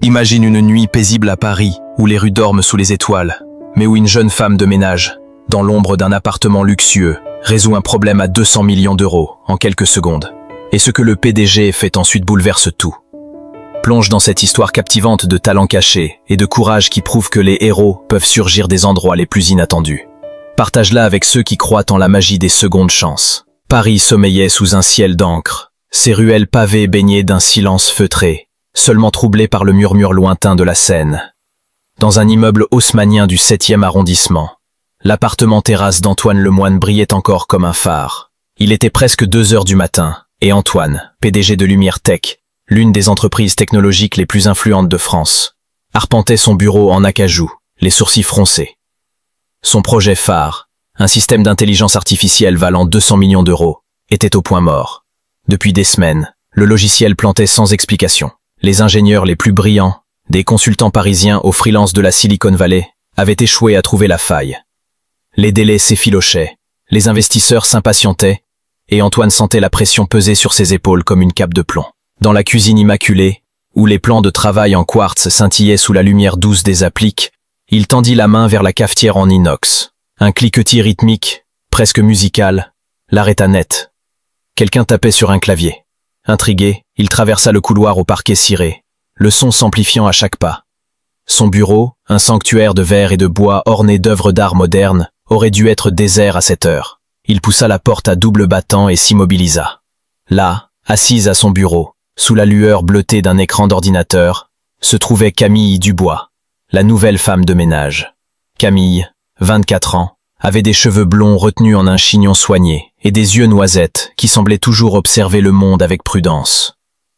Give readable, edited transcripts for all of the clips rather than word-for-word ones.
Imagine une nuit paisible à Paris, où les rues dorment sous les étoiles, mais où une jeune femme de ménage, dans l'ombre d'un appartement luxueux, résout un problème à 200 millions d'euros en quelques secondes. Et ce que le PDG fait ensuite bouleverse tout. Plonge dans cette histoire captivante de talents cachés et de courage qui prouve que les héros peuvent surgir des endroits les plus inattendus. Partage-la avec ceux qui croient en la magie des secondes chances. Paris sommeillait sous un ciel d'encre, ses ruelles pavées baignées d'un silence feutré, seulement troublé par le murmure lointain de la Seine. Dans un immeuble haussmannien du 7e arrondissement, l'appartement terrasse d'Antoine Lemoine brillait encore comme un phare. Il était presque 2 heures du matin, et Antoine, PDG de Lumière Tech, l'une des entreprises technologiques les plus influentes de France, arpentait son bureau en acajou, les sourcils froncés. Son projet phare, un système d'intelligence artificielle valant 200 millions d'euros, était au point mort. Depuis des semaines, le logiciel plantait sans explication. Les ingénieurs les plus brillants, des consultants parisiens aux freelances de la Silicon Valley, avaient échoué à trouver la faille. Les délais s'effilochaient, les investisseurs s'impatientaient, et Antoine sentait la pression peser sur ses épaules comme une cape de plomb. Dans la cuisine immaculée, où les plans de travail en quartz scintillaient sous la lumière douce des appliques, il tendit la main vers la cafetière en inox. Un cliquetis rythmique, presque musical, l'arrêta net. Quelqu'un tapait sur un clavier. Intrigué, il traversa le couloir au parquet ciré, le son s'amplifiant à chaque pas. Son bureau, un sanctuaire de verre et de bois orné d'œuvres d'art modernes, aurait dû être désert à cette heure. Il poussa la porte à double battant et s'immobilisa. Là, assise à son bureau, sous la lueur bleutée d'un écran d'ordinateur, se trouvait Camille Dubois, la nouvelle femme de ménage. Camille, 24 ans, avait des cheveux blonds retenus en un chignon soigné et des yeux noisettes qui semblaient toujours observer le monde avec prudence.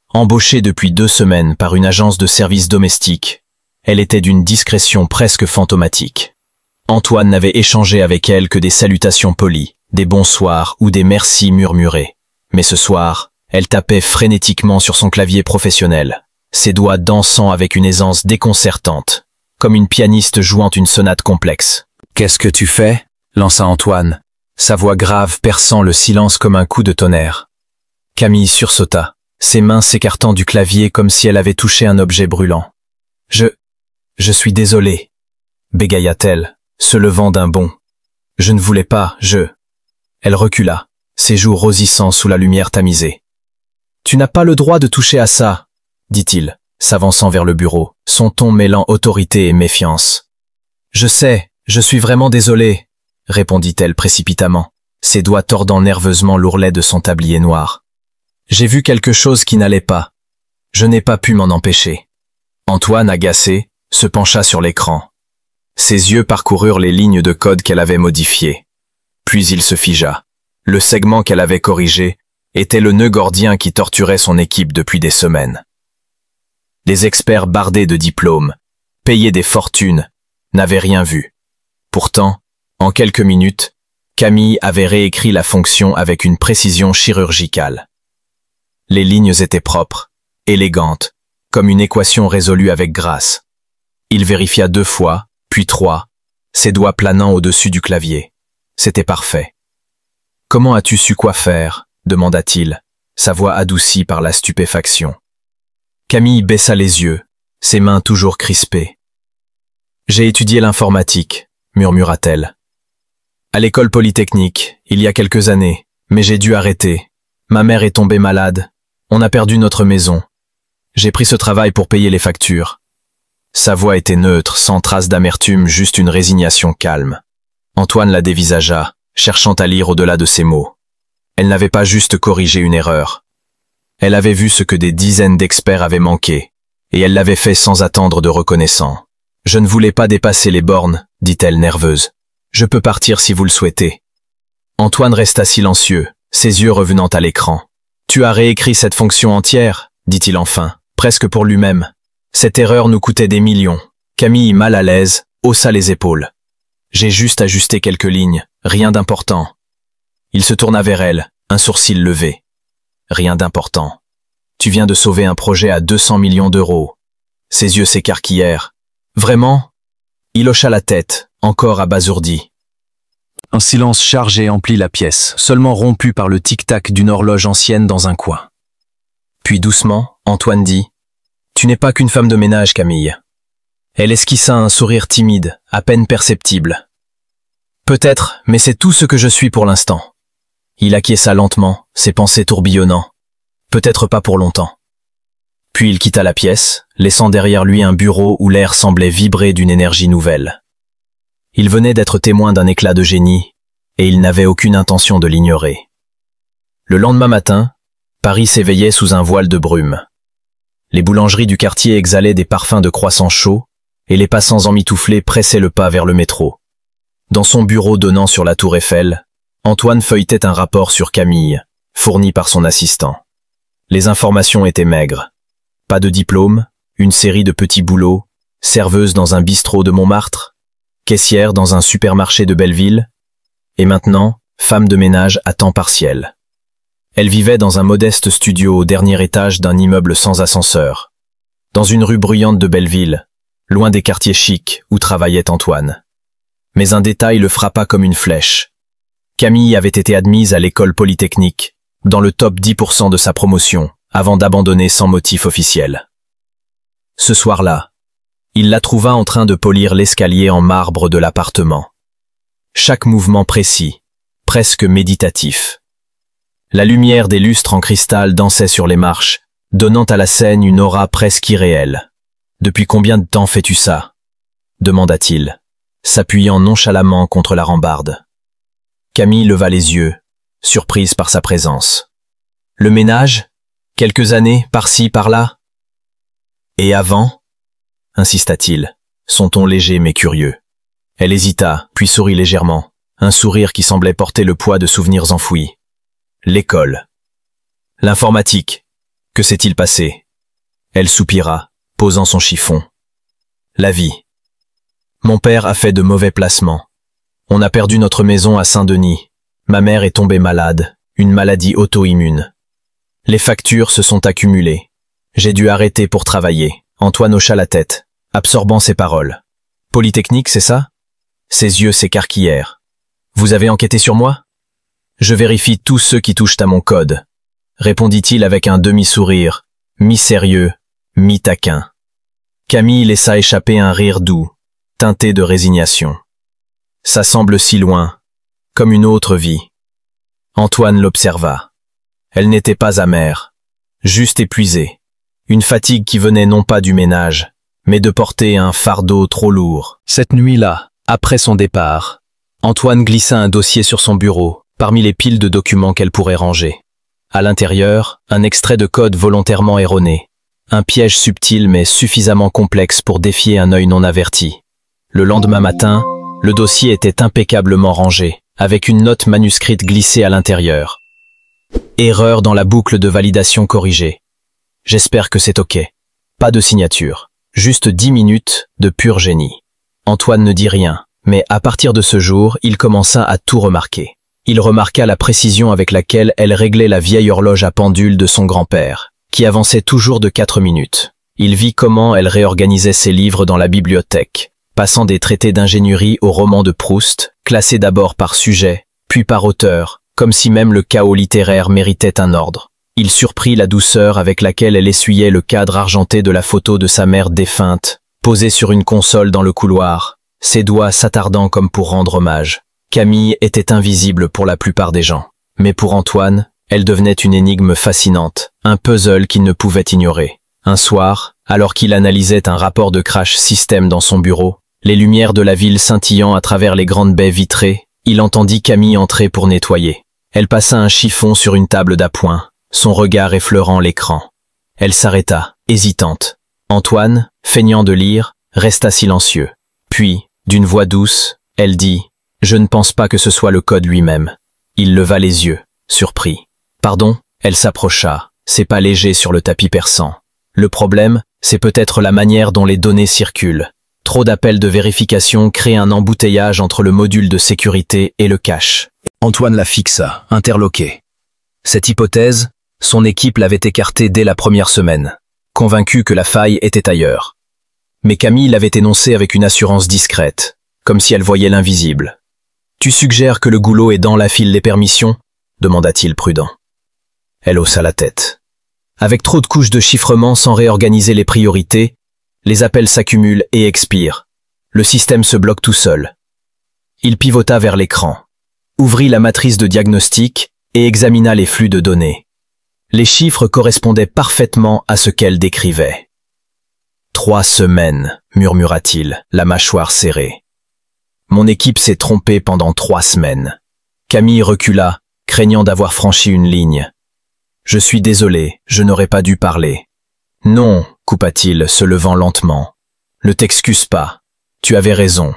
Embauchée depuis 2 semaines par une agence de services domestiques, elle était d'une discrétion presque fantomatique. Antoine n'avait échangé avec elle que des salutations polies, des bonsoirs ou des merci murmurés. Mais ce soir, elle tapait frénétiquement sur son clavier professionnel, ses doigts dansant avec une aisance déconcertante, comme une pianiste jouant une sonate complexe. « Qu'est-ce que tu fais ?» lança Antoine, sa voix grave perçant le silence comme un coup de tonnerre. Camille sursauta, ses mains s'écartant du clavier comme si elle avait touché un objet brûlant. « Je suis désolée, bégaya-t-elle, se levant d'un bond. « Je ne voulais pas, Elle recula, ses joues rosissant sous la lumière tamisée. « Tu n'as pas le droit de toucher à ça, » dit-il, s'avançant vers le bureau, son ton mêlant autorité et méfiance. « Je sais, je suis vraiment désolée, » répondit-elle précipitamment, ses doigts tordant nerveusement l'ourlet de son tablier noir. « J'ai vu quelque chose qui n'allait pas. Je n'ai pas pu m'en empêcher. » Antoine, agacé, se pencha sur l'écran. Ses yeux parcoururent les lignes de code qu'elle avait modifiées. Puis il se figea. Le segment qu'elle avait corrigé était le nœud gordien qui torturait son équipe depuis des semaines. Les experts bardés de diplômes, payés des fortunes, n'avaient rien vu. Pourtant, en quelques minutes, Camille avait réécrit la fonction avec une précision chirurgicale. Les lignes étaient propres, élégantes, comme une équation résolue avec grâce. Il vérifia 2 fois, puis 3, ses doigts planant au-dessus du clavier. C'était parfait. « Comment as-tu su quoi faire ?» demanda-t-il, sa voix adoucie par la stupéfaction. Camille baissa les yeux, ses mains toujours crispées. « J'ai étudié l'informatique, » murmura-t-elle. « À l'école polytechnique, il y a quelques années, mais j'ai dû arrêter. Ma mère est tombée malade. On a perdu notre maison. J'ai pris ce travail pour payer les factures. » Sa voix était neutre, sans trace d'amertume, juste une résignation calme. Antoine la dévisagea, cherchant à lire au-delà de ses mots. Elle n'avait pas juste corrigé une erreur. Elle avait vu ce que des dizaines d'experts avaient manqué, et elle l'avait fait sans attendre de reconnaissant. « Je ne voulais pas dépasser les bornes, » dit-elle nerveuse. « Je peux partir si vous le souhaitez. » Antoine resta silencieux, ses yeux revenant à l'écran. « Tu as réécrit cette fonction entière ?» dit-il enfin, presque pour lui-même. Cette erreur nous coûtait des millions. Camille, mal à l'aise, haussa les épaules. J'ai juste ajusté quelques lignes, rien d'important. Il se tourna vers elle, un sourcil levé. Rien d'important. Tu viens de sauver un projet à 200 millions d'euros. Ses yeux s'écarquillèrent. Vraiment? Il hocha la tête, encore abasourdi. Un silence chargé emplit la pièce, seulement rompu par le tic-tac d'une horloge ancienne dans un coin. Puis doucement, Antoine dit Tu n'es pas qu'une femme de ménage, Camille. » Elle esquissa un sourire timide, à peine perceptible. « Peut-être, mais c'est tout ce que je suis pour l'instant. » Il acquiesça lentement, ses pensées tourbillonnant. Peut-être pas pour longtemps. Puis il quitta la pièce, laissant derrière lui un bureau où l'air semblait vibrer d'une énergie nouvelle. Il venait d'être témoin d'un éclat de génie, et il n'avait aucune intention de l'ignorer. Le lendemain matin, Paris s'éveillait sous un voile de brume. Les boulangeries du quartier exhalaient des parfums de croissants chauds, et les passants emmitouflés pressaient le pas vers le métro. Dans son bureau donnant sur la tour Eiffel, Antoine feuilletait un rapport sur Camille, fourni par son assistant. Les informations étaient maigres. Pas de diplôme, une série de petits boulots, serveuse dans un bistrot de Montmartre, caissière dans un supermarché de Belleville, et maintenant, femme de ménage à temps partiel. Elle vivait dans un modeste studio au dernier étage d'un immeuble sans ascenseur, dans une rue bruyante de Belleville, loin des quartiers chics où travaillait Antoine. Mais un détail le frappa comme une flèche. Camille avait été admise à l'école polytechnique, dans le top 10% de sa promotion, avant d'abandonner sans motif officiel. Ce soir-là, il la trouva en train de polir l'escalier en marbre de l'appartement. Chaque mouvement précis, presque méditatif. La lumière des lustres en cristal dansait sur les marches, donnant à la scène une aura presque irréelle. « Depuis combien de temps fais-tu ça » demanda-t-il, s'appuyant nonchalamment contre la rambarde. Camille leva les yeux, surprise par sa présence. « Le ménage ? Quelques années, par-ci, par-là ?»« Et avant ?» insista-t-il, son ton léger mais curieux. Elle hésita, puis sourit légèrement, un sourire qui semblait porter le poids de souvenirs enfouis. « L'école. »« L'informatique. Que s'est-il passé ?» Elle soupira, posant son chiffon. « La vie. Mon père a fait de mauvais placements. On a perdu notre maison à Saint-Denis. Ma mère est tombée malade, une maladie auto-immune. Les factures se sont accumulées. J'ai dû arrêter pour travailler. » Antoine hocha la tête, absorbant ses paroles. « Polytechnique, c'est ça ?» Ses yeux s'écarquillèrent. « Vous avez enquêté sur moi ?»« Je vérifie tous ceux qui touchent à mon code, » répondit-il avec un demi-sourire, mi-sérieux, mi-taquin. Camille laissa échapper un rire doux, teinté de résignation. « Ça semble si loin, comme une autre vie. » Antoine l'observa. Elle n'était pas amère, juste épuisée. Une fatigue qui venait non pas du ménage, mais de porter un fardeau trop lourd. Cette nuit-là, après son départ, Antoine glissa un dossier sur son bureau, parmi les piles de documents qu'elle pourrait ranger. À l'intérieur, un extrait de code volontairement erroné. Un piège subtil mais suffisamment complexe pour défier un œil non averti. Le lendemain matin, le dossier était impeccablement rangé, avec une note manuscrite glissée à l'intérieur. Erreur dans la boucle de validation corrigée. J'espère que c'est OK. Pas de signature. Juste 10 minutes de pur génie. Antoine ne dit rien, mais à partir de ce jour, il commença à tout remarquer. Il remarqua la précision avec laquelle elle réglait la vieille horloge à pendule de son grand-père, qui avançait toujours de 4 minutes. Il vit comment elle réorganisait ses livres dans la bibliothèque, passant des traités d'ingénierie aux romans de Proust, classés d'abord par sujet, puis par auteur, comme si même le chaos littéraire méritait un ordre. Il surprit la douceur avec laquelle elle essuyait le cadre argenté de la photo de sa mère défunte, posée sur une console dans le couloir, ses doigts s'attardant comme pour rendre hommage. Camille était invisible pour la plupart des gens, mais pour Antoine, elle devenait une énigme fascinante, un puzzle qu'il ne pouvait ignorer. Un soir, alors qu'il analysait un rapport de crash système dans son bureau, les lumières de la ville scintillant à travers les grandes baies vitrées, il entendit Camille entrer pour nettoyer. Elle passa un chiffon sur une table d'appoint, son regard effleurant l'écran. Elle s'arrêta, hésitante. Antoine, feignant de lire, resta silencieux. Puis, d'une voix douce, elle dit « Je ne pense pas que ce soit le code lui-même. » Il leva les yeux, surpris. « Pardon ?» Elle s'approcha, ses pas légers sur le tapis perçant. Le problème, c'est peut-être la manière dont les données circulent. Trop d'appels de vérification créent un embouteillage entre le module de sécurité et le cache. Antoine la fixa, interloqué. Cette hypothèse, son équipe l'avait écartée dès la première semaine, convaincue que la faille était ailleurs. Mais Camille l'avait énoncée avec une assurance discrète, comme si elle voyait l'invisible. « Tu suggères que le goulot est dans la file des permissions ?» demanda-t-il prudent. Elle haussa la tête. Avec trop de couches de chiffrement sans réorganiser les priorités, les appels s'accumulent et expirent. Le système se bloque tout seul. Il pivota vers l'écran, ouvrit la matrice de diagnostic et examina les flux de données. Les chiffres correspondaient parfaitement à ce qu'elle décrivait. 3 semaines, murmura-t-il, la mâchoire serrée. Mon équipe s'est trompée pendant 3 semaines. Camille recula, craignant d'avoir franchi une ligne. Je suis désolé, je n'aurais pas dû parler. Non, coupa-t-il, se levant lentement. Ne t'excuse pas. Tu avais raison.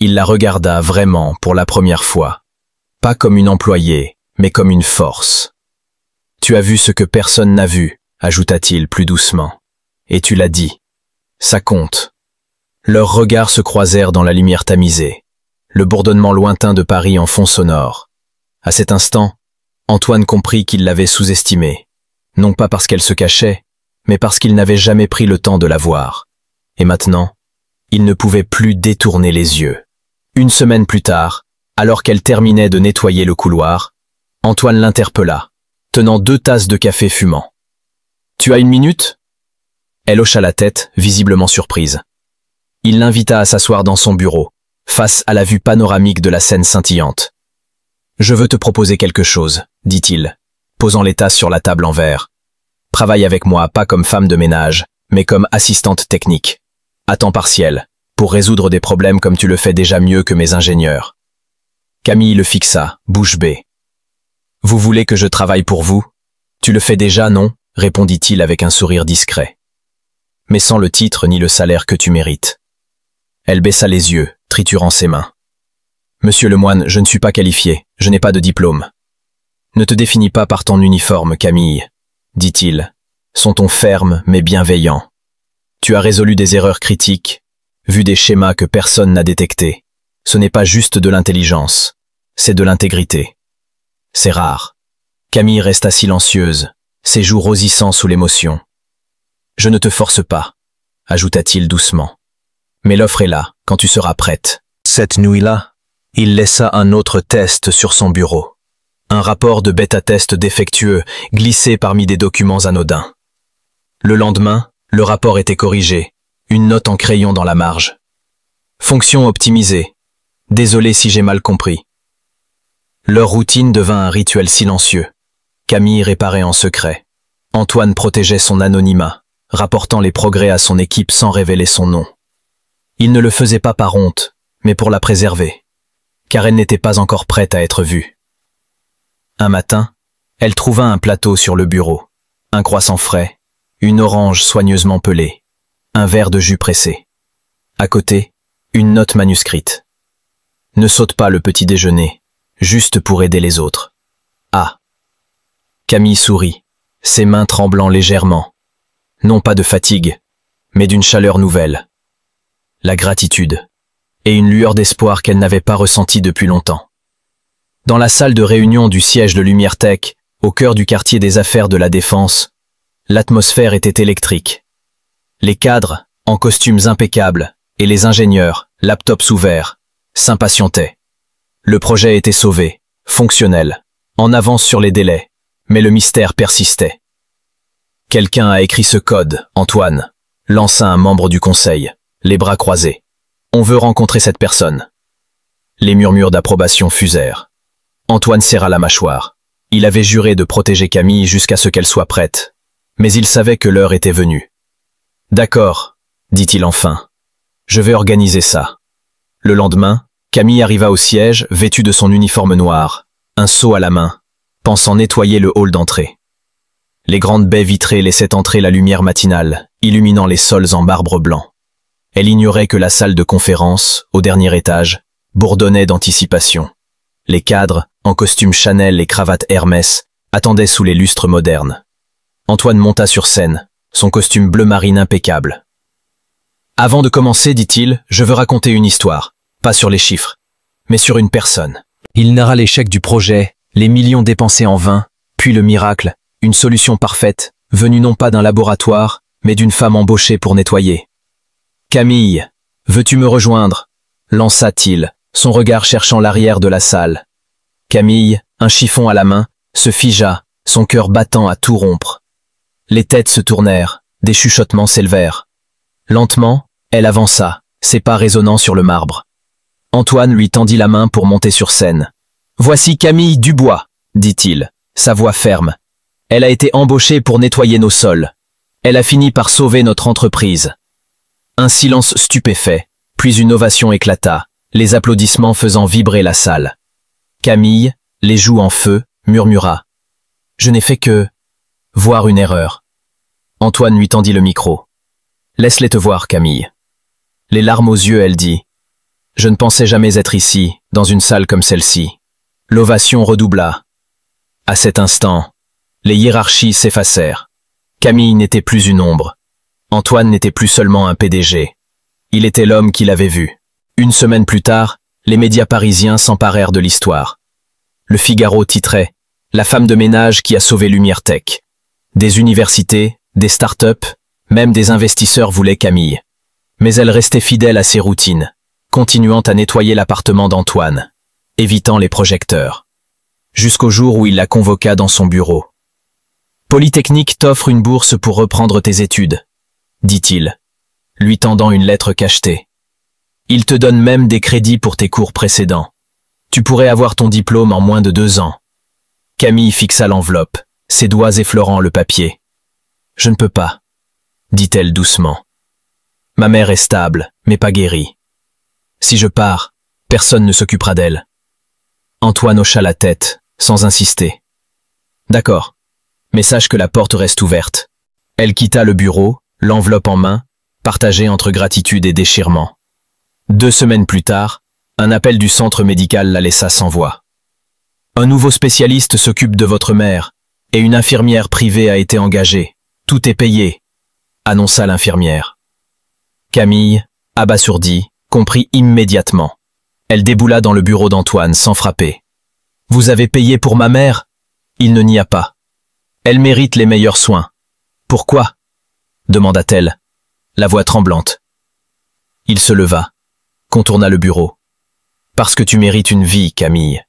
Il la regarda vraiment pour la première fois. Pas comme une employée, mais comme une force. Tu as vu ce que personne n'a vu, ajouta-t-il plus doucement. Et tu l'as dit. Ça compte. Leurs regards se croisèrent dans la lumière tamisée, le bourdonnement lointain de Paris en fond sonore. À cet instant, Antoine comprit qu'il l'avait sous-estimée, non pas parce qu'elle se cachait, mais parce qu'il n'avait jamais pris le temps de la voir. Et maintenant, il ne pouvait plus détourner les yeux. 1 semaine plus tard, alors qu'elle terminait de nettoyer le couloir, Antoine l'interpella, tenant 2 tasses de café fumant. « Tu as 1 minute ?» Elle hocha la tête, visiblement surprise. Il l'invita à s'asseoir dans son bureau, face à la vue panoramique de la Seine scintillante. « Je veux te proposer quelque chose, » dit-il, posant les tasses sur la table en verre. « Travaille avec moi, pas comme femme de ménage, mais comme assistante technique, à temps partiel, pour résoudre des problèmes comme tu le fais déjà mieux que mes ingénieurs. » Camille le fixa, bouche bée. « Vous voulez que je travaille pour vous? Tu le fais déjà, non? » répondit-il avec un sourire discret. « Mais sans le titre ni le salaire que tu mérites. » Elle baissa les yeux, triturant ses mains. « Monsieur Lemoine, je ne suis pas qualifié, je n'ai pas de diplôme. »« Ne te définis pas par ton uniforme, Camille, » dit-il, son ton ferme mais bienveillant. « Tu as résolu des erreurs critiques, vu des schémas que personne n'a détectés. Ce n'est pas juste de l'intelligence, c'est de l'intégrité. C'est rare. » Camille resta silencieuse, ses joues rosissant sous l'émotion. « Je ne te force pas, » ajouta-t-il doucement. « Mais l'offre est là, quand tu seras prête. » Cette nuit-là, il laissa un autre test sur son bureau. Un rapport de bêta-test défectueux glissé parmi des documents anodins. Le lendemain, le rapport était corrigé, une note en crayon dans la marge. Fonction optimisée. Désolé si j'ai mal compris. Leur routine devint un rituel silencieux. Camille réparait en secret. Antoine protégeait son anonymat, rapportant les progrès à son équipe sans révéler son nom. Il ne le faisait pas par honte, mais pour la préserver, car elle n'était pas encore prête à être vue. Un matin, elle trouva un plateau sur le bureau, un croissant frais, une orange soigneusement pelée, un verre de jus pressé. À côté, une note manuscrite. Ne saute pas le petit déjeuner, juste pour aider les autres. Ah. Camille sourit, ses mains tremblant légèrement. Non pas de fatigue, mais d'une chaleur nouvelle. La gratitude, et une lueur d'espoir qu'elle n'avait pas ressentie depuis longtemps. Dans la salle de réunion du siège de Lumière Tech, au cœur du quartier des affaires de la Défense, l'atmosphère était électrique. Les cadres, en costumes impeccables, et les ingénieurs, laptops ouverts, s'impatientaient. Le projet était sauvé, fonctionnel, en avance sur les délais, mais le mystère persistait. « Quelqu'un a écrit ce code, Antoine », lança un membre du conseil, les bras croisés. « On veut rencontrer cette personne. » Les murmures d'approbation fusèrent. Antoine serra la mâchoire. Il avait juré de protéger Camille jusqu'à ce qu'elle soit prête, mais il savait que l'heure était venue. « D'accord, » dit-il enfin. « Je vais organiser ça. » Le lendemain, Camille arriva au siège, vêtue de son uniforme noir, un seau à la main, pensant nettoyer le hall d'entrée. Les grandes baies vitrées laissaient entrer la lumière matinale, illuminant les sols en marbre blanc. Elle ignorait que la salle de conférence, au dernier étage, bourdonnait d'anticipation. Les cadres, en costume Chanel et cravate Hermès, attendaient sous les lustres modernes. Antoine monta sur scène, son costume bleu marine impeccable. « Avant de commencer, dit-il, je veux raconter une histoire, pas sur les chiffres, mais sur une personne. » Il narra l'échec du projet, les millions dépensés en vain, puis le miracle, une solution parfaite, venue non pas d'un laboratoire, mais d'une femme embauchée pour nettoyer. « Camille, veux-tu me rejoindre ?» lança-t-il, son regard cherchant l'arrière de la salle. Camille, un chiffon à la main, se figea, son cœur battant à tout rompre. Les têtes se tournèrent, des chuchotements s'élevèrent. Lentement, elle avança, ses pas résonnant sur le marbre. Antoine lui tendit la main pour monter sur scène. « Voici Camille Dubois », dit-il, sa voix ferme. « Elle a été embauchée pour nettoyer nos sols. Elle a fini par sauver notre entreprise. » Un silence stupéfait, puis une ovation éclata, les applaudissements faisant vibrer la salle. Camille, les joues en feu, murmura. « Je n'ai fait que... voir une erreur. » Antoine lui tendit le micro. « Laisse-les te voir, Camille. » Les larmes aux yeux, elle dit. « Je ne pensais jamais être ici, dans une salle comme celle-ci. » L'ovation redoubla. À cet instant, les hiérarchies s'effacèrent. Camille n'était plus une ombre. Antoine n'était plus seulement un PDG. Il était l'homme qu'il avait vu. Une semaine plus tard, les médias parisiens s'emparèrent de l'histoire. Le Figaro titrait « La femme de ménage qui a sauvé Lumière Tech ». Des universités, des start-up, même des investisseurs voulaient Camille. Mais elle restait fidèle à ses routines, continuant à nettoyer l'appartement d'Antoine, évitant les projecteurs. Jusqu'au jour où il la convoqua dans son bureau. « Polytechnique t'offre une bourse pour reprendre tes études », dit-il, lui tendant une lettre cachetée. « Il te donne même des crédits pour tes cours précédents. Tu pourrais avoir ton diplôme en moins de 2 ans. » Camille fixa l'enveloppe, ses doigts effleurant le papier. « Je ne peux pas, » dit-elle doucement. « Ma mère est stable, mais pas guérie. Si je pars, personne ne s'occupera d'elle. » Antoine hocha la tête, sans insister. « D'accord, mais sache que la porte reste ouverte. » Elle quitta le bureau, l'enveloppe en main, partagée entre gratitude et déchirement. 2 semaines plus tard, un appel du centre médical la laissa sans voix. « Un nouveau spécialiste s'occupe de votre mère, et une infirmière privée a été engagée. Tout est payé, » annonça l'infirmière. Camille, abasourdie, comprit immédiatement. Elle déboula dans le bureau d'Antoine sans frapper. « Vous avez payé pour ma mère ?» Il ne nia pas. « Elle mérite les meilleurs soins. »« Pourquoi ?» demanda-t-elle, la voix tremblante. Il se leva, contourna le bureau. « Parce que tu mérites une vie, Camille.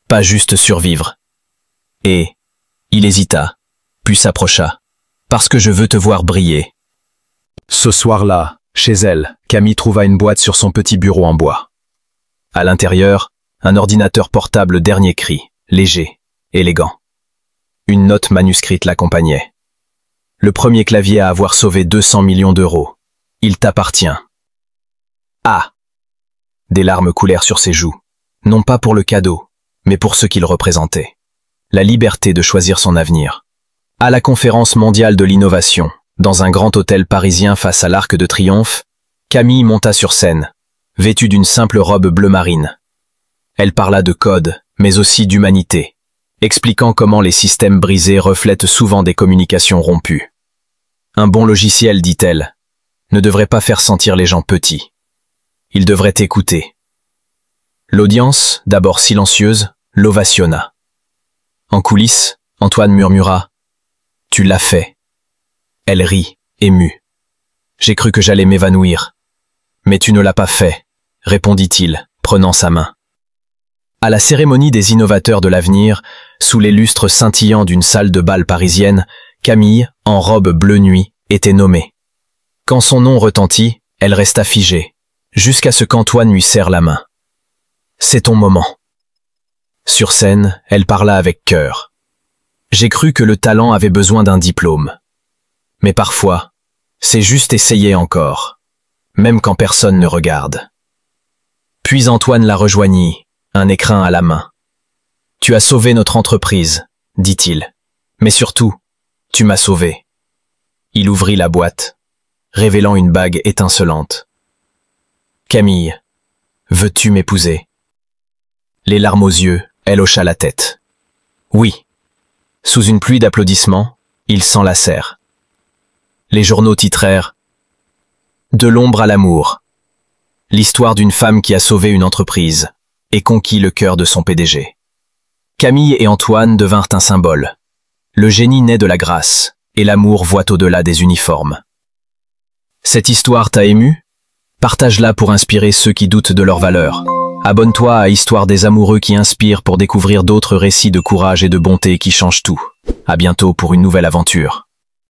Pas juste survivre. » Et il hésita, puis s'approcha. « Parce que je veux te voir briller. » Ce soir-là, chez elle, Camille trouva une boîte sur son petit bureau en bois. À l'intérieur, un ordinateur portable dernier cri, léger, élégant. Une note manuscrite l'accompagnait. « Le premier clavier à avoir sauvé 200 millions d'euros. Il t'appartient. » Ah! Des larmes coulèrent sur ses joues, non pas pour le cadeau, mais pour ce qu'il représentait. La liberté de choisir son avenir. À la conférence mondiale de l'innovation, dans un grand hôtel parisien face à l'Arc de Triomphe, Camille monta sur scène, vêtue d'une simple robe bleu marine. Elle parla de code, mais aussi d'humanité, expliquant comment les systèmes brisés reflètent souvent des communications rompues. Un bon logiciel, dit-elle, ne devrait pas faire sentir les gens petits. Il devrait écouter. L'audience, d'abord silencieuse, l'ovationna. En coulisses, Antoine murmura « Tu l'as fait ». Elle rit, émue. « J'ai cru que j'allais m'évanouir. »« Mais tu ne l'as pas fait », répondit-il, prenant sa main. À la cérémonie des innovateurs de l'avenir, sous les lustres scintillants d'une salle de bal parisienne, Camille, en robe bleu nuit, était nommée. Quand son nom retentit, elle resta figée, jusqu'à ce qu'Antoine lui serre la main. « C'est ton moment. » Sur scène, elle parla avec cœur. « J'ai cru que le talent avait besoin d'un diplôme. Mais parfois, c'est juste essayer encore, même quand personne ne regarde. » Puis Antoine la rejoignit, un écrin à la main. « Tu as sauvé notre entreprise, » dit-il. « Mais surtout, tu m'as sauvé. » Il ouvrit la boîte, révélant une bague étincelante. « Camille, veux-tu m'épouser ?» Les larmes aux yeux, elle hocha la tête. « Oui. » Sous une pluie d'applaudissements, ils s'enlacèrent. Les journaux titrèrent « De l'ombre à l'amour. L'histoire d'une femme qui a sauvé une entreprise et conquis le cœur de son PDG. » Camille et Antoine devinrent un symbole. Le génie naît de la grâce, et l'amour voit au-delà des uniformes. Cette histoire t'a ému? Partage-la pour inspirer ceux qui doutent de leur valeur. Abonne-toi à Histoire des amoureux qui inspire pour découvrir d'autres récits de courage et de bonté qui changent tout. À bientôt pour une nouvelle aventure.